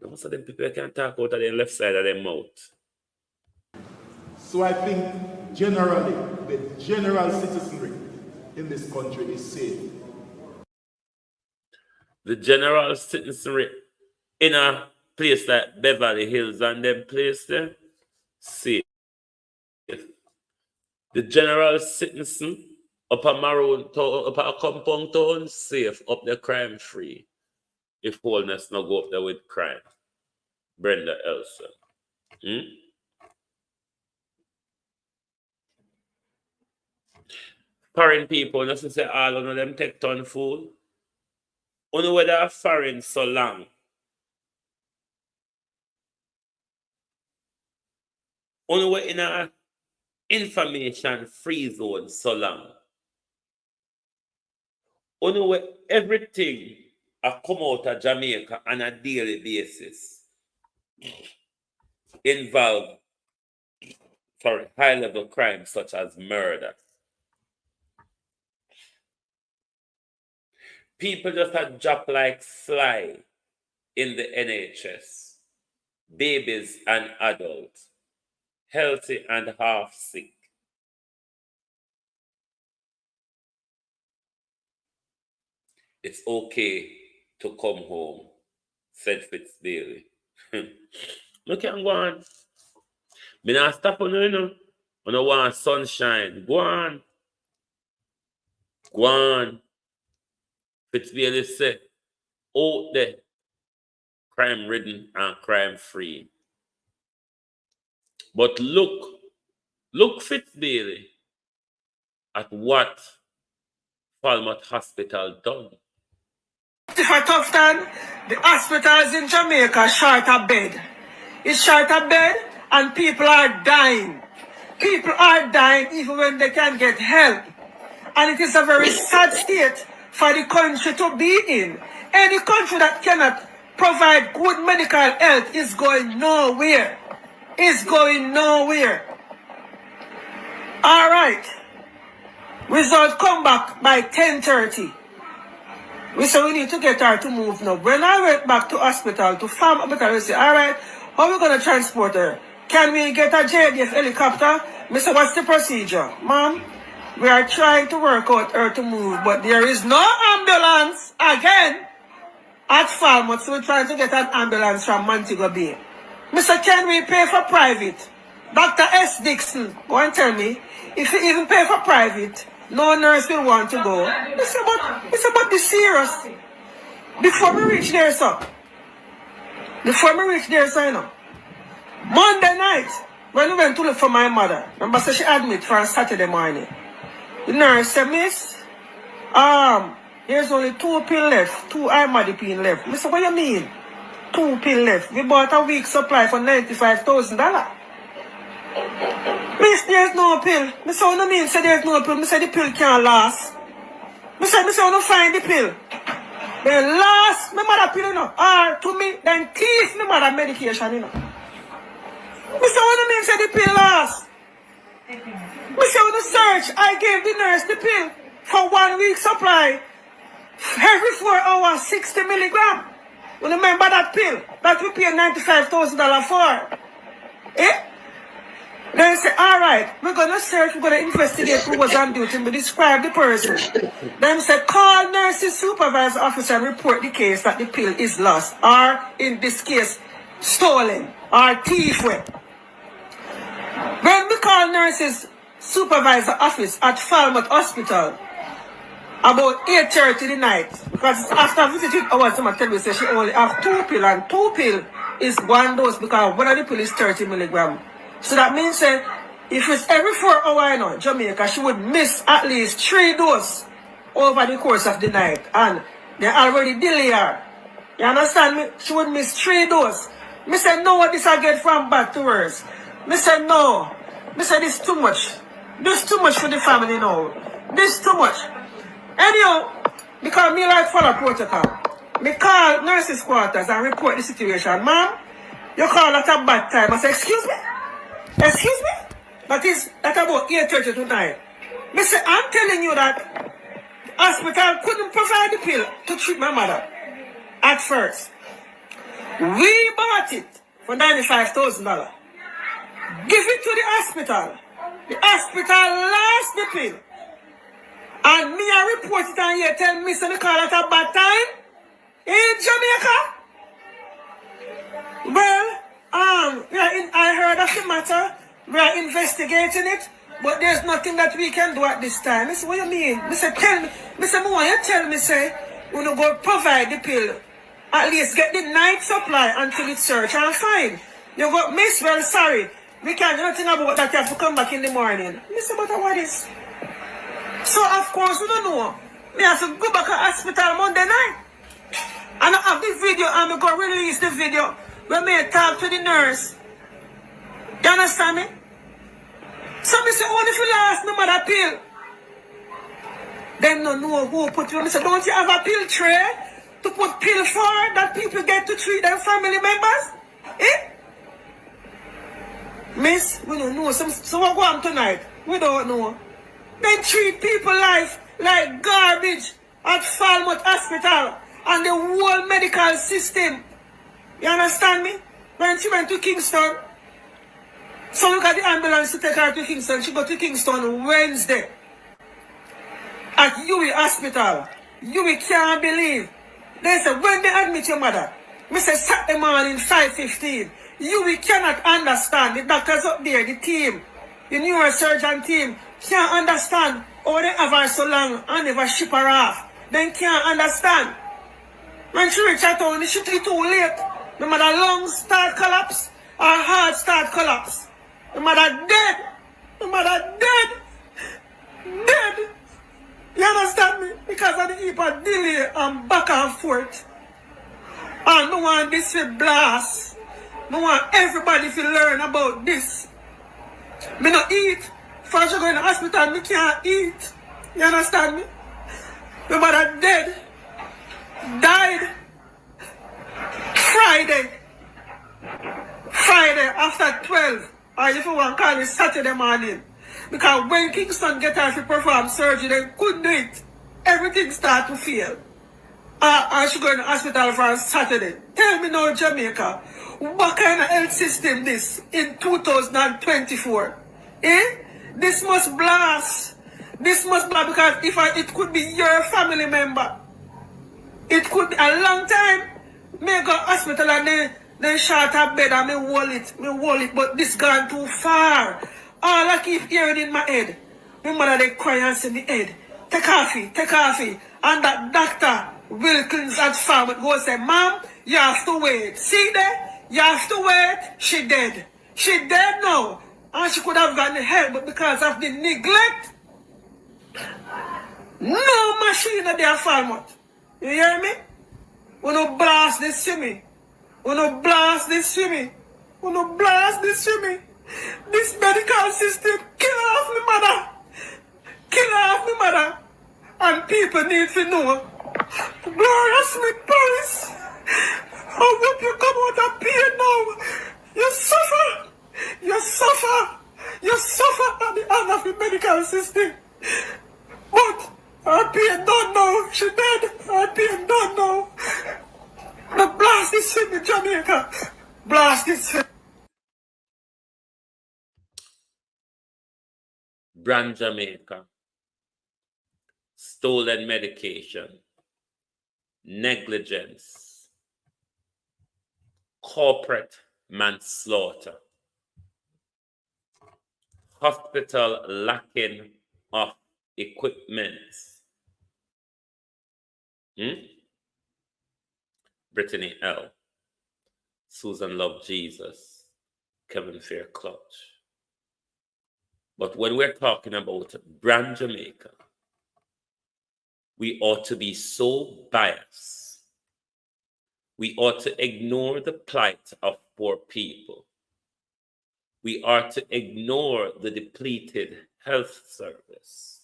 [SPEAKER 2] Most of them people can talk out of the left side of their mouth.
[SPEAKER 6] So I think generally, the general citizenry in this country is safe.
[SPEAKER 2] The general citizenry in a place like Beverly Hills and them place there, safe. The general citizen up a maroon town, up a compound town, safe, up the crime free. If wholeness not go up there with crime. Brenda Elsa. Foreign people, not to say all of them take ton food. Only whether are foreign so long. Only way in a information free zone so long. Only way everything come out of Jamaica on a daily basis involve high-level crimes such as murder. People just drop like fly in the NHS. Babies and adults. Healthy and half sick. It's okay to come home, said Fitzbailey. Look at go on. Me not stop on you know. I don't want sunshine. Go on. Go on. Fitzbailey said, out there, crime ridden and crime free. But look Fitzbailey at what Falmouth Hospital done.
[SPEAKER 7] If I tough time, the hospitals in Jamaica short a bed. It's short a bed and people are dying. People are dying even when they can get help. And it is a very sad state for the country to be in. Any country that cannot provide good medical health is going nowhere. Is going nowhere. All right. Result come back by 10:30. We said we need to get her to move now. When I went back to hospital, to farm hospital, we said, all right, how are we going to transport her? Can we get a JDF helicopter? I said, what's the procedure? Mom, we are trying to work out her to move, but there is no ambulance again at Falmouth, so we're trying to get an ambulance from Montego Bay. Mr. Can we pay for private? Dr. S. Dixon, go and tell me, if you even pay for private, no nurse will want to go. It's about the serious. Before we reach there, sir. You know. Monday night, when we went to look for my mother, remember, so she admitted for Saturday morning. The nurse said, Miss, there's only 2 pills left, 2 imodipine left. I said, what you mean? 2 pills left. We bought a week's supply for $95,000. Miss, there's no pill. I said, what do you mean? Say there's no pill. I said, the pill can't last. I said, I don't find the pill. Then last, my mother pill, you know, or to me, then teeth my mother medication, you know. I said, what do you mean? Say the pill last. I said, when the search, I gave the nurse the pill for 1 week supply. Every 4 hours, 60 milligrams. You remember that pill that we paid $95,000 for? Eh? Then say, all right, we're going to search, we're going to investigate who was on duty, we describe the person. Then say, call nurses supervisor officer and report the case that the pill is lost, or in this case, stolen, or thief with. When we call nurses supervisor office at Falmouth Hospital, about 8:30 in the night, because after visiting hours, someone tell me say she only have 2 pills, and 2 pills is 1 dose because one of the pills is 30 milligrams. So that means that if it's every 4 hours, you know, Jamaica, she would miss at least 3 doses over the course of the night, and they already delay her. You understand me? She would miss 3 doses. Me say no, what this I get from bad to worse. Me say no. Me say this too much. This too much for the family now. This too much. Anyhow, because me like follow protocol, me call nurses quarters and report the situation. Ma'am, you call at a bad time. I say, excuse me? Excuse me? That about 8:30 tonight. Me say, I'm telling you that the hospital couldn't provide the pill to treat my mother at first. We bought it for $95,000. Give it to the hospital. The hospital lost the pill. And me I report it and you tell me so me call at a bad time in Jamaica. Well, I heard of the matter. We are investigating it, but there's nothing that we can do at this time. I said, what you mean? I said, tell me. I said, why you tell me, say, we don't go provide the pill. At least get the night supply until it's search and find. You go, miss, well, sorry. We can't do nothing about that. You have to come back in the morning. I said, but what is? So, of course, we don't know. We have to go back to hospital Monday night. And I have the video, and I'm going to release the video when we talk to the nurse. You understand me? So, I say, only if you lost my mother pill. Them don't know who put you on. I say, don't you have a pill tray to put pill for that people get to treat their family members? Eh? Miss, we don't know. So what go on tonight? We don't know. They treat people life like garbage at Falmouth Hospital and the whole medical system. You understand me? When she went to Kingston, so look at the ambulance to take her to Kingston. She got to Kingston Wednesday at UWI Hospital. UWI can't believe. They said, when they admit your mother, we say Saturday morning 5:15. We cannot understand. The doctors up there, the team, the neurosurgeon team, can't understand how they have her so long and never ship her off. They can't understand. When she reach her town, she too late. The mother lungs start collapse, her heart start collapse. The mother dead. The mother dead. Dead. You understand me? Because of the heap of delay and back and forth. And no one this will blast. I want everybody to learn about this. Me not eat. First I go in the hospital, me can't eat. You understand me? My mother dead. Died. Friday after 12. Or if you want to call it Saturday morning. Because when Kingston get her to perform surgery, they couldn't do it. Everything start to fail. I should go in the hospital for Saturday. Tell me now, Jamaica, what kind of health system this in 2024? Eh? This must blast. This must blast because it could be your family member. It could be a long time. Me go hospital and they short a bed and me hold it, but this gone too far. All I keep hearing in my head, my mother they cry and say me head, take coffee. And that doctor Wilkins at Falmouth go say, Mom, you have to wait. See there? You have to wait. She dead. She dead now. And she could have gotten help, but because of the neglect, no machine at their farm. You hear me? We no blast this to me. We no blast this to me. We no blast this to me. This medical system kill off my mother. Kill off my mother. And people need to know. Gloria Smith Paris. I hope you come out of pain now. You suffer. You suffer. You suffer at the hand of the medical system. But her pain done now. She dead. Her pain done now. The blast is in Jamaica. Blast is in.
[SPEAKER 2] Brand Jamaica, stolen medication, negligence, corporate manslaughter, hospital lacking of equipment. Brittany L., Susan Love Jesus, Kevin Fair Clutch. But when we're talking about Brand Jamaica, we ought to be so biased. We ought to ignore the plight of poor people. We are to ignore the depleted health service.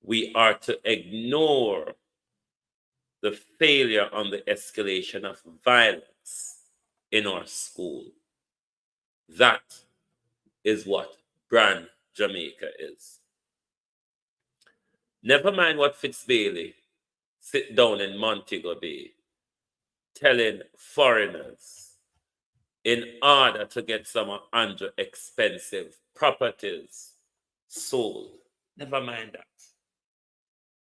[SPEAKER 2] We are to ignore the failure on the escalation of violence in our school. That is what Brand Jamaica is. Never mind what Fitzbailey sit down in Montego Bay telling foreigners in order to get some under expensive properties sold. Never mind that.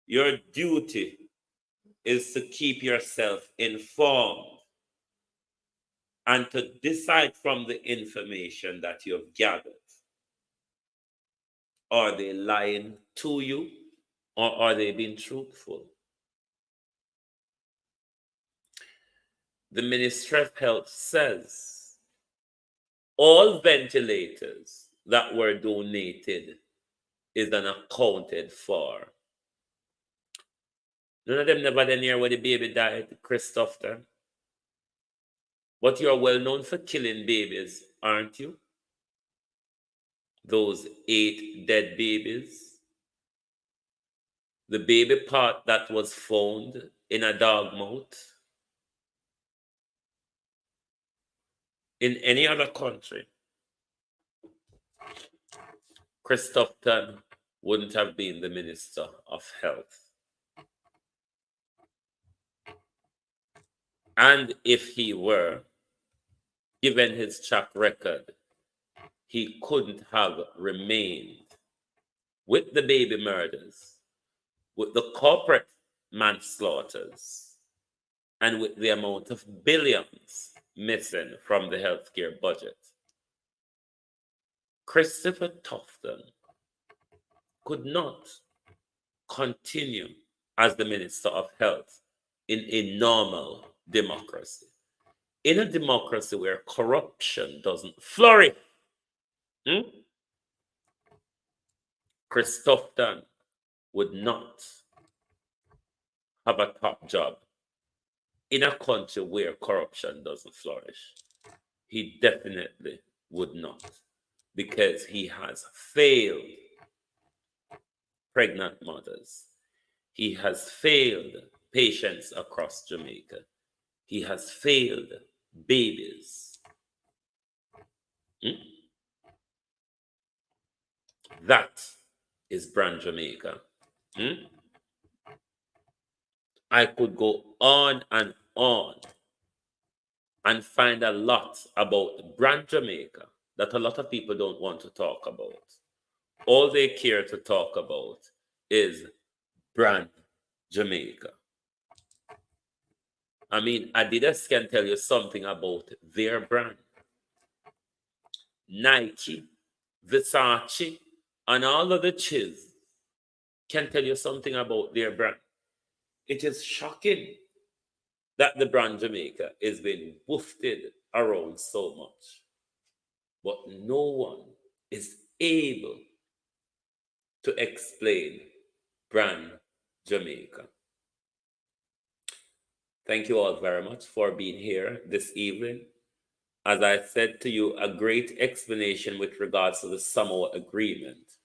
[SPEAKER 2] Your duty is to keep yourself informed and to decide from the information that you've gathered. Are they lying to you or are they being truthful? The Ministry of Health says all ventilators that were donated is unaccounted for. None of them never been near where the baby died, Christopher. But you're well known for killing babies, aren't you? Those 8 dead babies. The baby part that was found in a dog mouth. In any other country, Christopher wouldn't have been the Minister of Health. And if he were, given his track record, he couldn't have remained with the baby murders, with the corporate manslaughters, and with the amount of billions missing from the healthcare budget. Christopher Tufton could not continue as the Minister of Health in a normal democracy. In a democracy where corruption doesn't flourish, Christopher would not have a top job in a country where corruption doesn't flourish. He definitely would not, because he has failed pregnant mothers. He has failed patients across Jamaica. He has failed babies. That is Brand Jamaica. I could go on and find a lot about Brand Jamaica that a lot of people don't want to talk about. All they care to talk about is Brand Jamaica. I mean, Adidas can tell you something about their brand. Nike, Versace, and all of the chiz can tell you something about their brand. It is shocking that the Brand Jamaica is being woofed around so much. but no one is able to explain brand Jamaica. Thank you all very much for being here this evening. As I said to you, a great explanation with regards to the Samoa agreement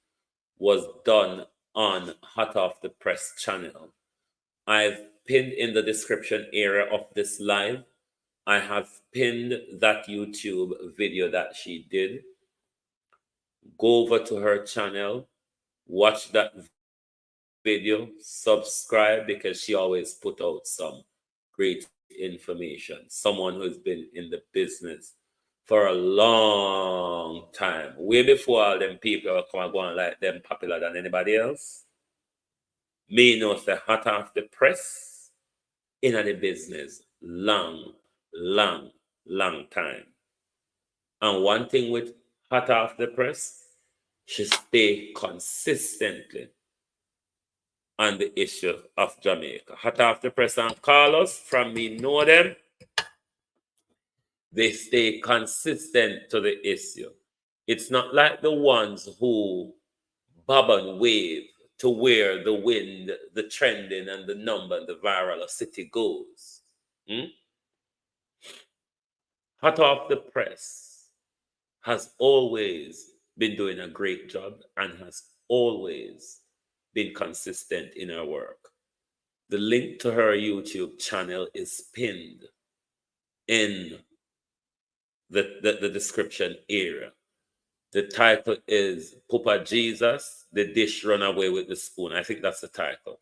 [SPEAKER 2] was done on Hot Off the Press channel. I've pinned in the description area of this live. I have pinned that YouTube video that she did. Go over to her channel, watch that video, subscribe, because she always put out some great information. Someone who's been in the business for a long time, way before all them people come and go on like them popular than anybody else. Me know say Hot Off the Press in the business long time. And one thing with Hot Off the Press, she stay consistently on the issue of Jamaica. Hot Off the Press and Carlos, from me know them, they stay consistent to the issue. It's not like the ones who bob and wave to where the wind, the trending, and the number, and the viral city goes. Hot Off the Press has always been doing a great job and has always been consistent in her work. The link to her YouTube channel is pinned in the description area. The title is Papa Jesus, the dish run away with the spoon. I think that's the title.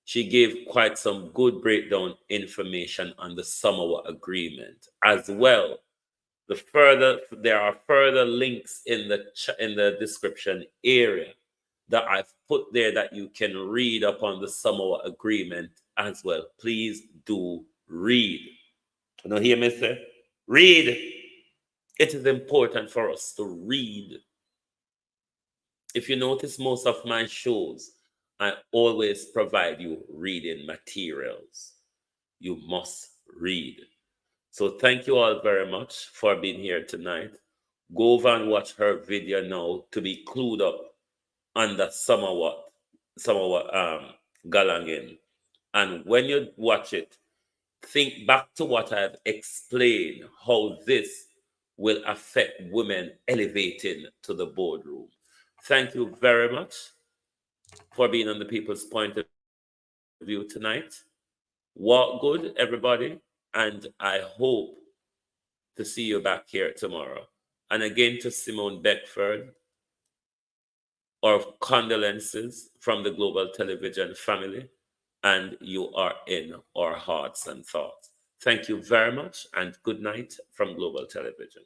[SPEAKER 2] She gave quite some good breakdown information on the Samoa agreement as well. There are further links in the description area that I've put there that you can read upon the Samoa agreement as well. Please do read. You know, hear me say? Read. It is important for us to read. If you notice, most of my shows, I always provide you reading materials. You must read. So thank you all very much for being here tonight. Go over and watch her video now to be clued up on the Samoa galangin. And when you watch it, think back to what I've explained, how this will affect women elevating to the boardroom. Thank you very much for being on the People's Point of View tonight. Walk good, everybody, and I hope to see you back here tomorrow. And again, to Simone Beckford, our condolences from the Global Television family, and you are in our hearts and thoughts. Thank you very much, and good night from Global Television.